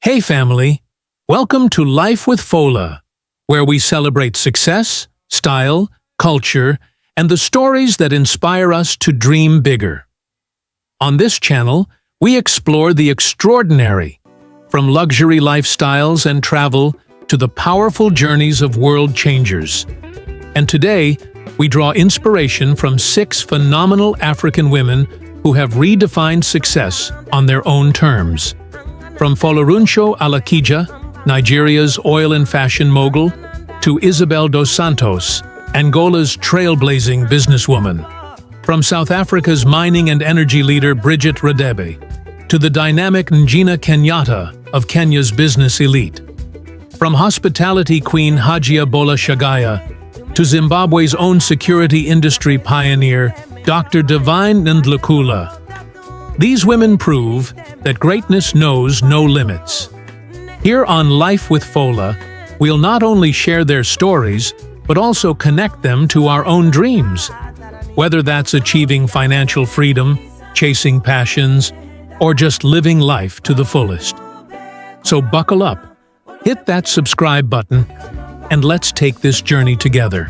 Hey family, welcome to Life with Fola, where we celebrate success, style, culture, and the stories that inspire us to dream bigger. On this channel, we explore the extraordinary, from luxury lifestyles and travel to the powerful journeys of world changers. And today, we draw inspiration from 6 phenomenal African women who have redefined success on their own terms. From Folorunsho Alakija, Nigeria's oil and fashion mogul, to Isabel dos Santos, Angola's trailblazing businesswoman. From South Africa's mining and energy leader Bridgette Radebe, to the dynamic Ngina Kenyatta of Kenya's business elite. From hospitality queen Hajia Bola Shagaya, to Zimbabwe's own security industry pioneer Dr. Divine Ndlukula. These women prove that greatness knows no limits. Here on Life with Fola, we'll not only share their stories, but also connect them to our own dreams. Whether that's achieving financial freedom, chasing passions, or just living life to the fullest. So buckle up, hit that subscribe button, and let's take this journey together.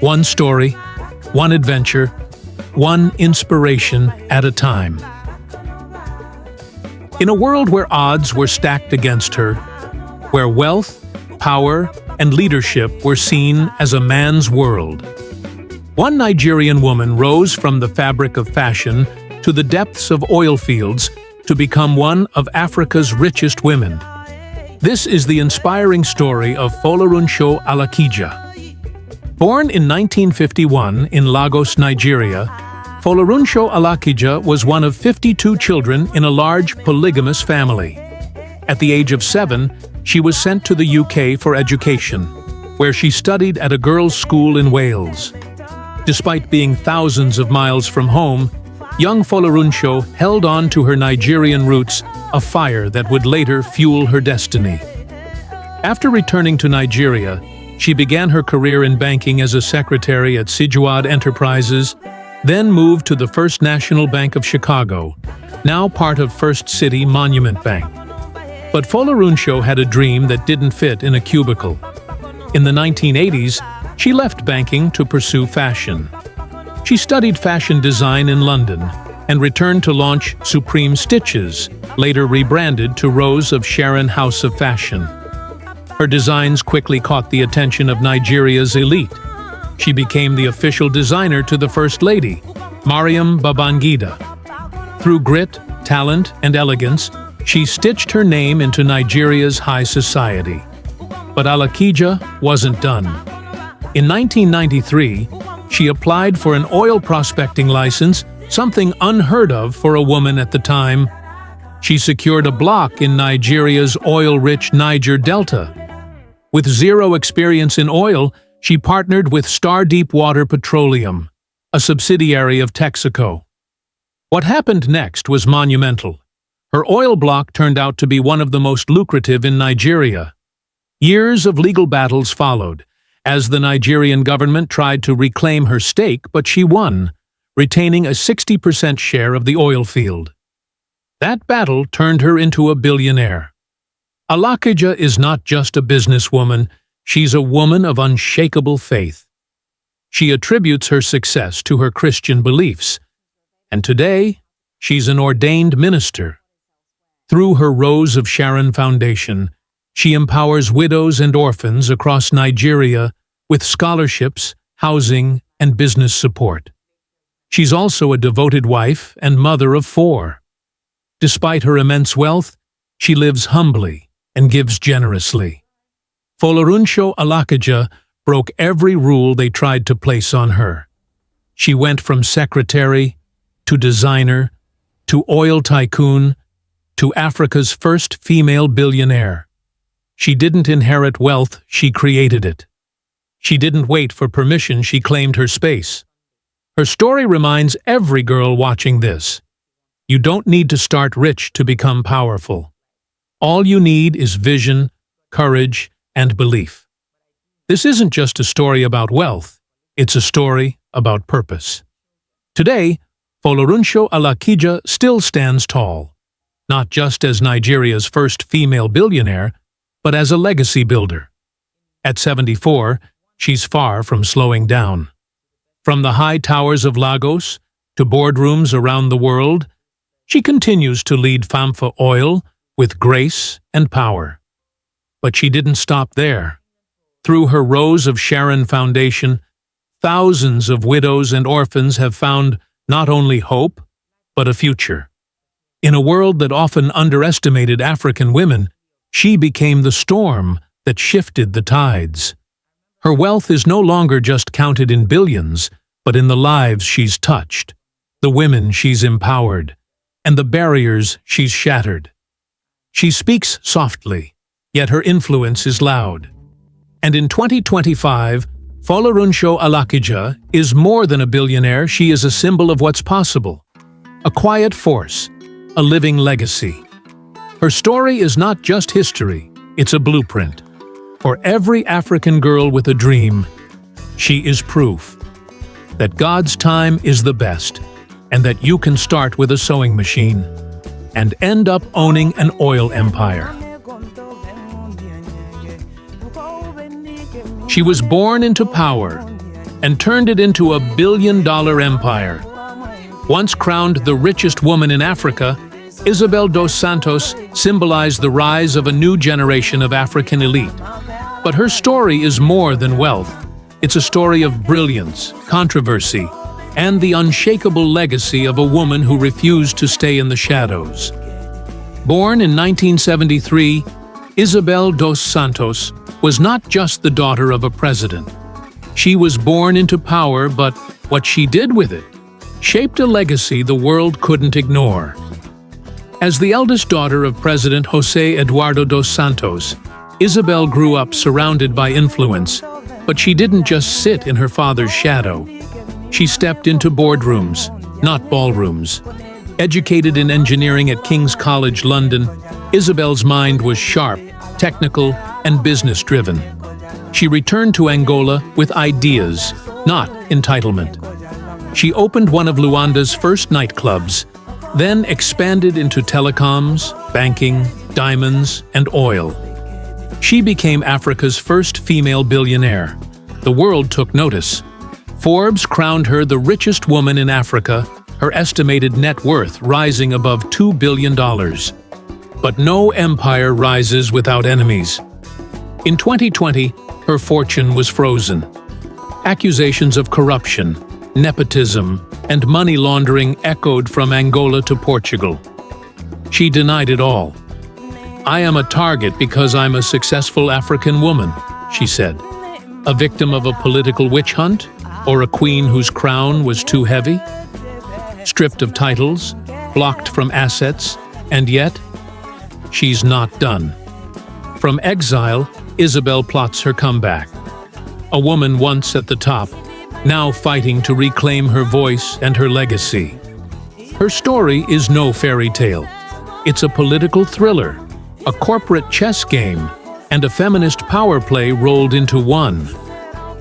One story, one adventure, one inspiration at a time. In a world where odds were stacked against her, where wealth, power, and leadership were seen as a man's world, one Nigerian woman rose from the fabric of fashion to the depths of oil fields to become one of Africa's richest women. This is the inspiring story of Folorunsho Alakija. Born in 1951 in Lagos, Nigeria, Folorunsho Alakija was one of 52 children in a large polygamous family. At the age of 7, she was sent to the UK for education, where she studied at a girls' school in Wales. Despite being thousands of miles from home, young Folorunsho held on to her Nigerian roots, a fire that would later fuel her destiny. After returning to Nigeria, she began her career in banking as a secretary at Sijuad Enterprises, then moved to the First National Bank of Chicago, now part of First City Monument Bank. But Folorunsho had a dream that didn't fit in a cubicle. In the 1980s, she left banking to pursue fashion. She studied fashion design in London and returned to launch Supreme Stitches, later rebranded to Rose of Sharon House of Fashion. Her designs quickly caught the attention of Nigeria's elite. She became the official designer to the First Lady, Mariam Babangida. Through grit, talent, and elegance, she stitched her name into Nigeria's high society. But Alakija wasn't done. In 1993, she applied for an oil prospecting license, something unheard of for a woman at the time. She secured a block in Nigeria's oil-rich Niger Delta. With zero experience in oil, she partnered with Star Deepwater Petroleum, a subsidiary of Texaco. What happened next was monumental. Her oil block turned out to be one of the most lucrative in Nigeria. Years of legal battles followed, as the Nigerian government tried to reclaim her stake, but she won, retaining a 60% share of the oil field. That battle turned her into a billionaire. Alakija is not just a businesswoman, she's a woman of unshakable faith. She attributes her success to her Christian beliefs, and today, she's an ordained minister. Through her Rose of Sharon Foundation, she empowers widows and orphans across Nigeria with scholarships, housing, and business support. She's also a devoted wife and mother of 4. Despite her immense wealth, she lives humbly and gives generously. Folorunsho Alakija broke every rule they tried to place on her. She went from secretary to designer to oil tycoon to Africa's first female billionaire. She didn't inherit wealth, she created it. She didn't wait for permission, she claimed her space. Her story reminds every girl watching this. You don't need to start rich to become powerful. All you need is vision, courage, and belief. This isn't just a story about wealth, it's a story about purpose. Today, Folorunsho Alakija still stands tall, not just as Nigeria's first female billionaire, but as a legacy builder. At 74, she's far from slowing down. From the high towers of Lagos to boardrooms around the world, she continues to lead Famfa Oil with grace and power. But she didn't stop there. Through her Rose of Sharon Foundation, thousands of widows and orphans have found not only hope, but a future. In a world that often underestimated African women, she became the storm that shifted the tides. Her wealth is no longer just counted in billions, but in the lives she's touched, the women she's empowered, and the barriers she's shattered. She speaks softly, yet her influence is loud. And in 2025, Folorunsho Alakija is more than a billionaire. She is a symbol of what's possible. A quiet force, a living legacy. Her story is not just history, it's a blueprint. For every African girl with a dream, she is proof that God's time is the best, and that you can start with a sewing machine and end up owning an oil empire. She was born into power and turned it into a billion-dollar empire. Once crowned the richest woman in Africa, Isabel dos Santos symbolized the rise of a new generation of African elite. But her story is more than wealth. It's a story of brilliance, controversy, and the unshakable legacy of a woman who refused to stay in the shadows. Born in 1973, Isabel dos Santos was not just the daughter of a president. She was born into power, but what she did with it shaped a legacy the world couldn't ignore. As the eldest daughter of President José Eduardo dos Santos, Isabel grew up surrounded by influence, but she didn't just sit in her father's shadow. She stepped into boardrooms, not ballrooms. Educated in engineering at King's College London, Isabel's mind was sharp, technical, and business-driven. She returned to Angola with ideas, not entitlement. She opened one of Luanda's first nightclubs, then expanded into telecoms, banking, diamonds, and oil. She became Africa's first female billionaire. The world took notice. Forbes crowned her the richest woman in Africa, her estimated net worth rising above $2 billion. But no empire rises without enemies. In 2020, her fortune was frozen. Accusations of corruption, nepotism, and money laundering echoed from Angola to Portugal. She denied it all. "I am a target because I'm a successful African woman," she said. A victim of a political witch hunt, or a queen whose crown was too heavy? Stripped of titles, blocked from assets, and yet, she's not done. From exile, Isabel plots her comeback. A woman once at the top, now fighting to reclaim her voice and her legacy. Her story is no fairy tale. It's a political thriller, a corporate chess game, and a feminist power play rolled into one.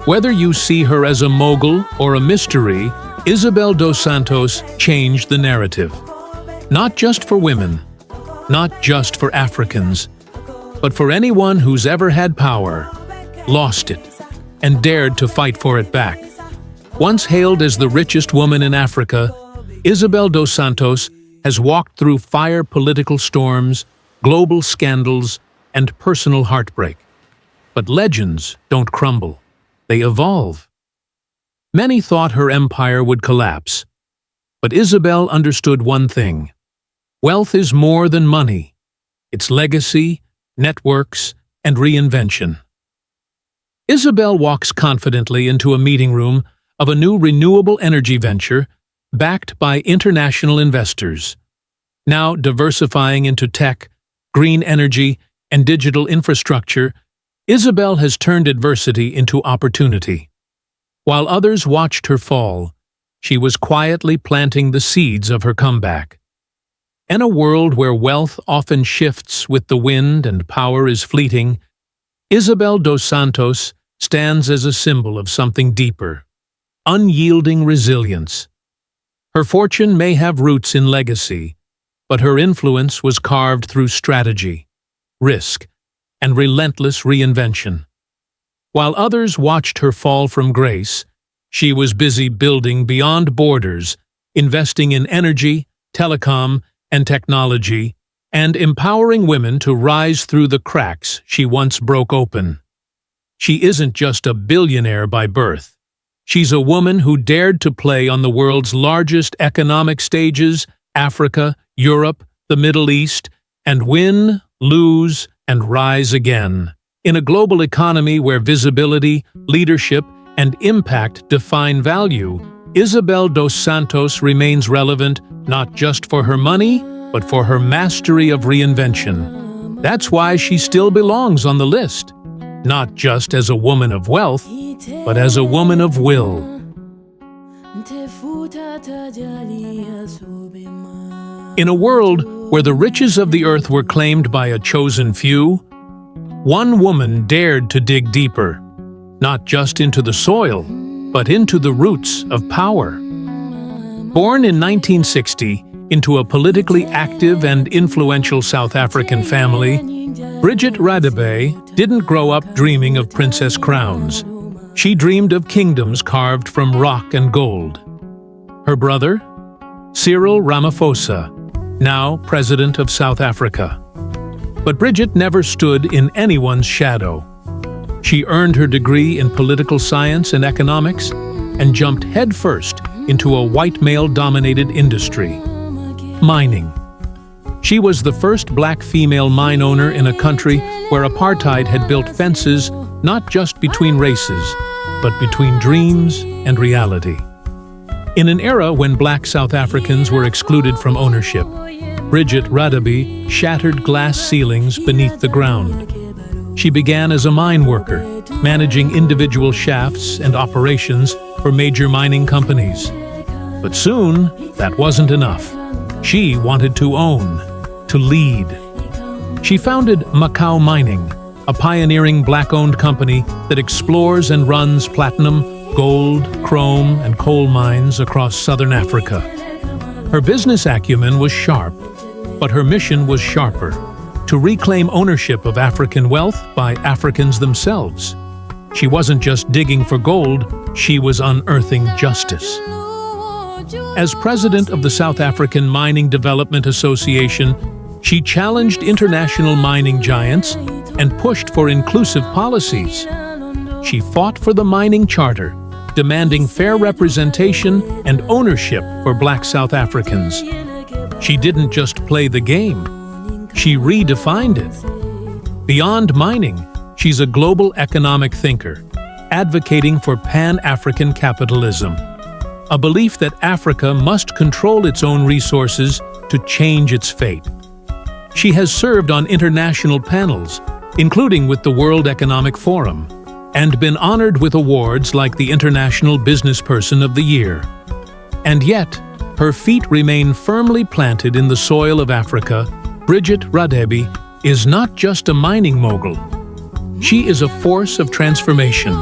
Whether you see her as a mogul or a mystery, Isabel dos Santos changed the narrative. Not just for women, not just for Africans, but for anyone who's ever had power, lost it, and dared to fight for it back. Once hailed as the richest woman in Africa, Isabel dos Santos has walked through fire political storms, global scandals, and personal heartbreak. But legends don't crumble. They evolve. Many thought her empire would collapse. But Isabel understood one thing. Wealth is more than money. It's legacy, networks, and reinvention. Isabel walks confidently into a meeting room of a new renewable energy venture backed by international investors. Now diversifying into tech, green energy, and digital infrastructure, Isabel has turned adversity into opportunity. While others watched her fall, she was quietly planting the seeds of her comeback. In a world where wealth often shifts with the wind and power is fleeting, Isabel dos Santos stands as a symbol of something deeper, unyielding resilience. Her fortune may have roots in legacy, but her influence was carved through strategy, risk, and relentless reinvention. While others watched her fall from grace, she was busy building beyond borders, investing in energy, telecom, and technology, and empowering women to rise through the cracks she once broke open. She isn't just a billionaire by birth. She's a woman who dared to play on the world's largest economic stages, Africa, Europe, the Middle East, and win, lose, and rise again. In a global economy where visibility, leadership, and impact define value, Isabel dos Santos remains relevant not just for her money, but for her mastery of reinvention. That's why she still belongs on the list, not just as a woman of wealth, but as a woman of will. In a world where the riches of the earth were claimed by a chosen few, one woman dared to dig deeper, not just into the soil, but into the roots of power. Born in 1960 into a politically active and influential South African family, Bridgette Radebe didn't grow up dreaming of princess crowns. She dreamed of kingdoms carved from rock and gold. Her brother, Cyril Ramaphosa, now President of South Africa. But Bridgette never stood in anyone's shadow. She earned her degree in political science and economics and jumped headfirst into a white male-dominated industry, mining. She was the first black female mine owner in a country where apartheid had built fences not just between races, but between dreams and reality. In an era when black South Africans were excluded from ownership, Bridgette Radebe shattered glass ceilings beneath the ground. She began as a mine worker, managing individual shafts and operations for major mining companies. But soon, that wasn't enough. She wanted to own, to lead. She founded Macau Mining, a pioneering black-owned company that explores and runs platinum, gold, chrome, and coal mines across southern Africa. Her business acumen was sharp, but her mission was sharper: to reclaim ownership of African wealth by Africans themselves. She wasn't just digging for gold, she was unearthing justice. As president of the South African Mining Development Association, she challenged international mining giants and pushed for inclusive policies. She fought for the mining charter, demanding fair representation and ownership for black South Africans. She didn't just play the game, she redefined it. Beyond mining, she's a global economic thinker, advocating for Pan-African capitalism, a belief that Africa must control its own resources to change its fate. She has served on international panels, including with the World Economic Forum, and been honored with awards like the International Businessperson of the Year. And yet, her feet remain firmly planted in the soil of Africa. Bridgette Radebe is not just a mining mogul. She is a force of transformation,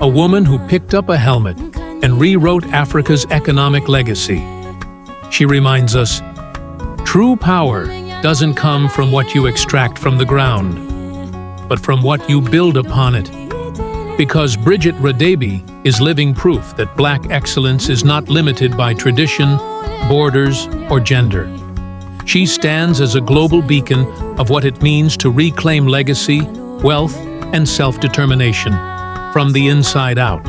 a woman who picked up a helmet and rewrote Africa's economic legacy. She reminds us, true power doesn't come from what you extract from the ground, but from what you build upon it. Because Bridgette Radebe is living proof that black excellence is not limited by tradition, borders, or gender. She stands as a global beacon of what it means to reclaim legacy, wealth, and self-determination from the inside out.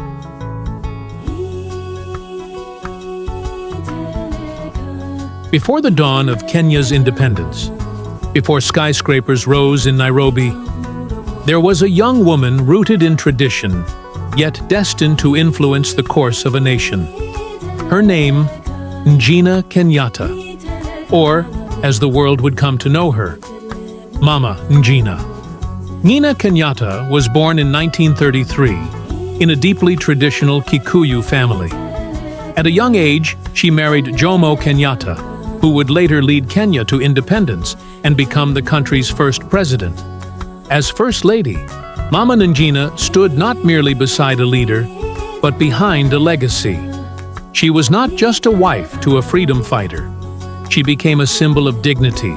Before the dawn of Kenya's independence, before skyscrapers rose in Nairobi, there was a young woman rooted in tradition, yet destined to influence the course of a nation. Her name, Ngina Kenyatta, or, as the world would come to know her, Mama Ngina. Ngina Kenyatta was born in 1933 in a deeply traditional Kikuyu family. At a young age, she married Jomo Kenyatta, who would later lead Kenya to independence and become the country's first president. As First Lady, Mama Ngina stood not merely beside a leader, but behind a legacy. She was not just a wife to a freedom fighter. she became a symbol of dignity,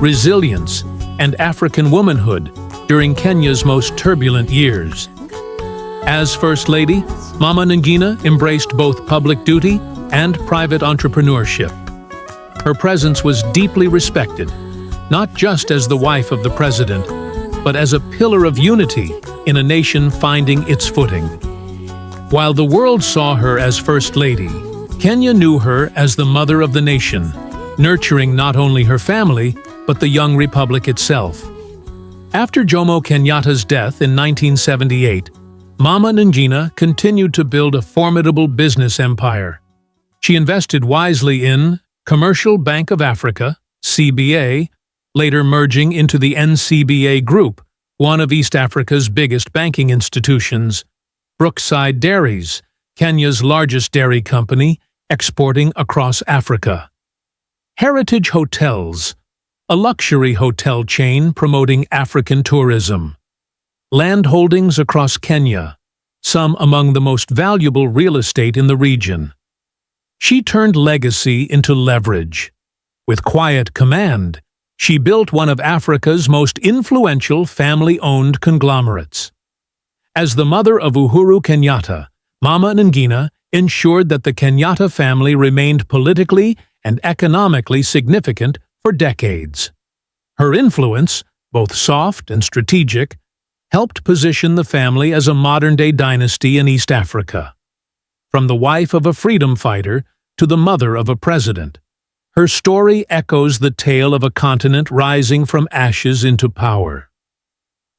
resilience, and African womanhood during Kenya's most turbulent years. As First Lady, Mama Ngina embraced both public duty and private entrepreneurship. Her presence was deeply respected, not just as the wife of the president, but as a pillar of unity in a nation finding its footing. While the world saw her as First Lady, Kenya knew her as the mother of the nation, nurturing not only her family, but the young republic itself. After Jomo Kenyatta's death in 1978, Mama Ngina continued to build a formidable business empire. She invested wisely in Commercial Bank of Africa, CBA, later merging into the NCBA Group, one of East Africa's biggest banking institutions, Brookside Dairies, Kenya's largest dairy company, exporting across Africa. Heritage Hotels, a luxury hotel chain promoting African tourism. Land holdings across Kenya, some among the most valuable real estate in the region. She turned legacy into leverage. With quiet command, she built one of Africa's most influential family-owned conglomerates. As the mother of Uhuru Kenyatta, Mama Ngina ensured that the Kenyatta family remained politically and economically significant for decades. Her influence, both soft and strategic, helped position the family as a modern-day dynasty in East Africa. From the wife of a freedom fighter to the mother of a president, her story echoes the tale of a continent rising from ashes into power.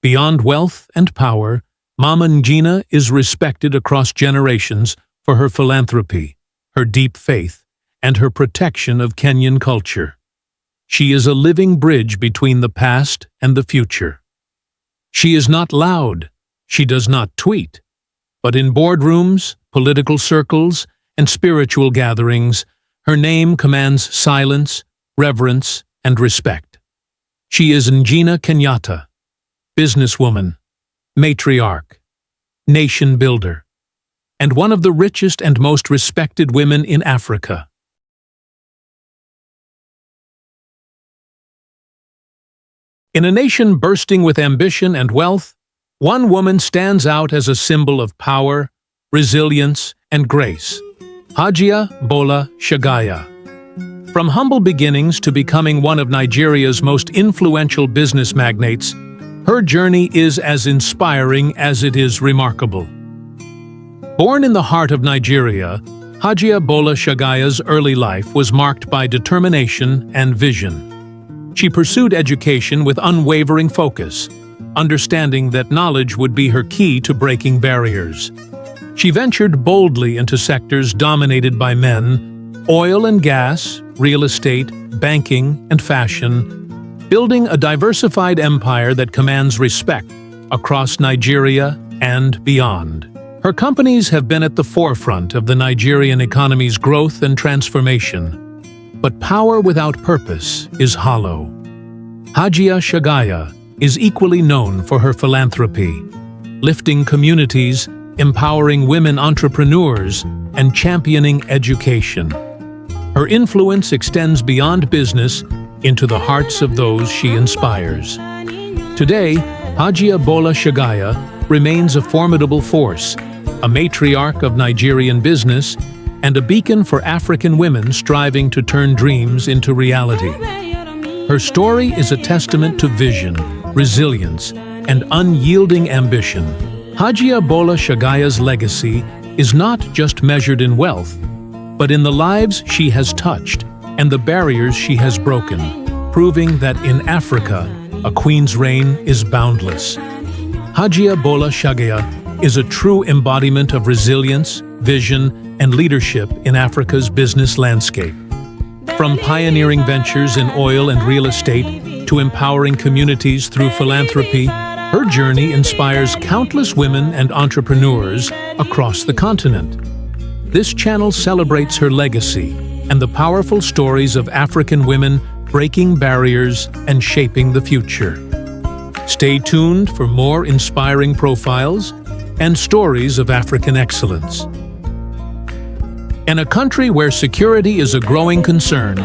Beyond wealth and power, Mama Ngina is respected across generations for her philanthropy, her deep faith, and her protection of Kenyan culture. She is a living bridge between the past and the future. She is not loud, she does not tweet, but in boardrooms, political circles, and spiritual gatherings, her name commands silence, reverence, and respect. She is Ngina Kenyatta, businesswoman, matriarch, nation builder, and one of the richest and most respected women in Africa. In a nation bursting with ambition and wealth, one woman stands out as a symbol of power, resilience, and grace: Hajiya Bola Shagaya. From humble beginnings to becoming one of Nigeria's most influential business magnates, her journey is as inspiring as it is remarkable. Born in the heart of Nigeria, Hajiya Bola Shagaya's early life was marked by determination and vision. She pursued education with unwavering focus, understanding that knowledge would be her key to breaking barriers. She ventured boldly into sectors dominated by men: oil and gas, real estate, banking, and fashion, building a diversified empire that commands respect across Nigeria and beyond. Her companies have been at the forefront of the Nigerian economy's growth and transformation. But power without purpose is hollow. Hajiya Shagaya is equally known for her philanthropy, lifting communities, empowering women entrepreneurs, and championing education. Her influence extends beyond business into the hearts of those she inspires. Today, Hajiya Bola Shagaya remains a formidable force, a matriarch of Nigerian business, and a beacon for African women striving to turn dreams into reality. Her story is a testament to vision, resilience, and unyielding ambition. Hajiya Bola Shagaya's legacy is not just measured in wealth, but in the lives she has touched and the barriers she has broken, proving that in Africa, a queen's reign is boundless. Hajiya Bola Shagaya is a true embodiment of resilience, vision, and leadership in Africa's business landscape. From pioneering ventures in oil and real estate to empowering communities through philanthropy, her journey inspires countless women and entrepreneurs across the continent. This channel celebrates her legacy and the powerful stories of African women breaking barriers and shaping the future. Stay tuned for more inspiring profiles and stories of African excellence. In a country where security is a growing concern,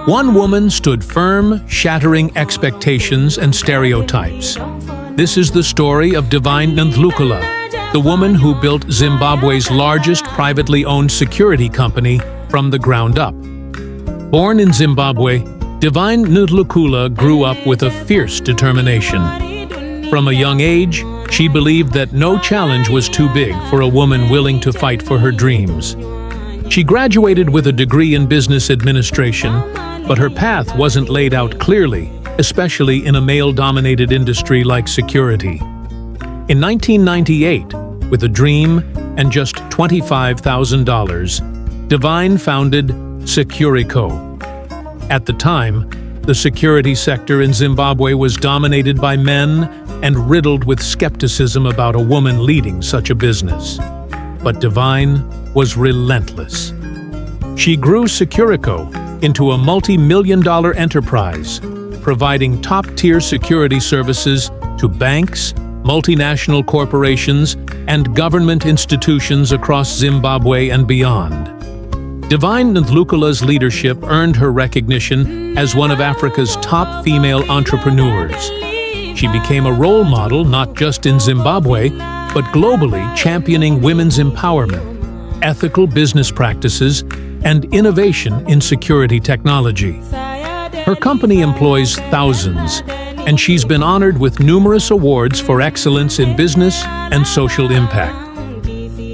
One woman stood firm, shattering expectations and stereotypes. This is the story of Divine Ndlunkulu, the woman who built Zimbabwe's largest privately owned security company from the ground up. Born in Zimbabwe, Divine Ndlunkulu grew up with a fierce determination. From a young age, she believed that no challenge was too big for a woman willing to fight for her dreams. She graduated with a degree in business administration, but her path wasn't laid out clearly, especially in a male-dominated industry like security. In 1998, with a dream and just $25,000, Divine founded Securico. At the time, the security sector in Zimbabwe was dominated by men and riddled with skepticism about a woman leading such a business. But Divine was relentless. She grew Securico into a multi-million-dollar enterprise, providing top-tier security services to banks, multinational corporations, and government institutions across Zimbabwe and beyond. Divine Ndlunkulu's leadership earned her recognition as one of Africa's top female entrepreneurs. She became a role model not just in Zimbabwe, but globally, championing women's empowerment, ethical business practices, and innovation in security technology. Her company employs thousands, and she's been honored with numerous awards for excellence in business and social impact.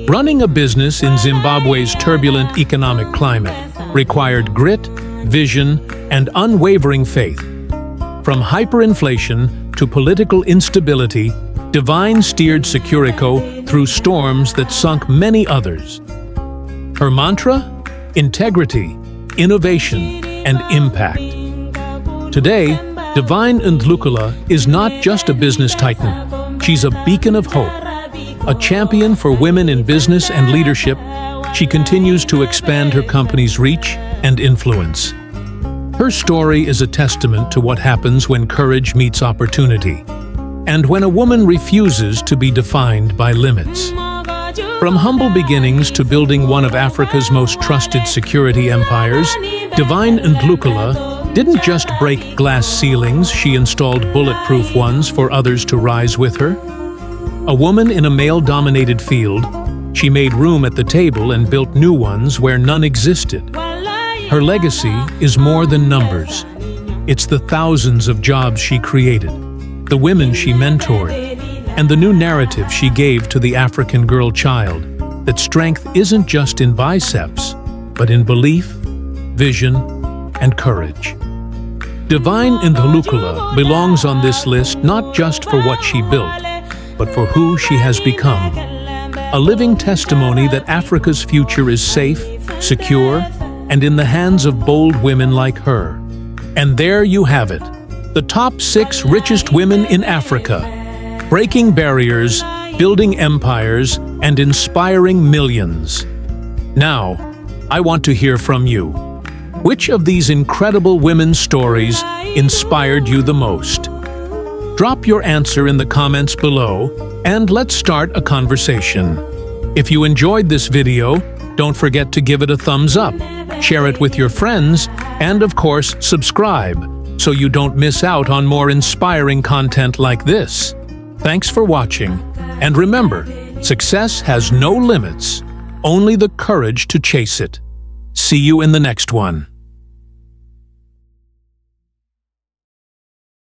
Running a business in Zimbabwe's turbulent economic climate required grit, vision, and unwavering faith. From hyperinflation to political instability, Divine steered Securico through storms that sunk many others. Her mantra? Integrity, innovation, and impact. Today, Divine Ndlunkulu is not just a business titan. She's a beacon of hope. A champion for women in business and leadership, she continues to expand her company's reach and influence. Her story is a testament to what happens when courage meets opportunity, and when a woman refuses to be defined by limits. From humble beginnings to building one of Africa's most trusted security empires, Divine Ndlunkulu didn't just break glass ceilings, she installed bulletproof ones for others to rise with her. A woman in a male-dominated field, she made room at the table and built new ones where none existed. Her legacy is more than numbers. It's the thousands of jobs she created, the women she mentored, and the new narrative she gave to the African girl child, that strength isn't just in biceps, but in belief, vision, and courage. Divine Ndlunkulu belongs on this list not just for what she built, but for who she has become. A living testimony that Africa's future is safe, secure, and in the hands of bold women like her. And there you have it, the top 6 richest women in Africa, breaking barriers, building empires, and inspiring millions. Now, I want to hear from you. Which of these incredible women's stories inspired you the most? Drop your answer in the comments below, and let's start a conversation. If you enjoyed this video, don't forget to give it a thumbs up, share it with your friends, and of course, subscribe, so you don't miss out on more inspiring content like this. Thanks for watching, and remember, success has no limits, only the courage to chase it. See you in the next one.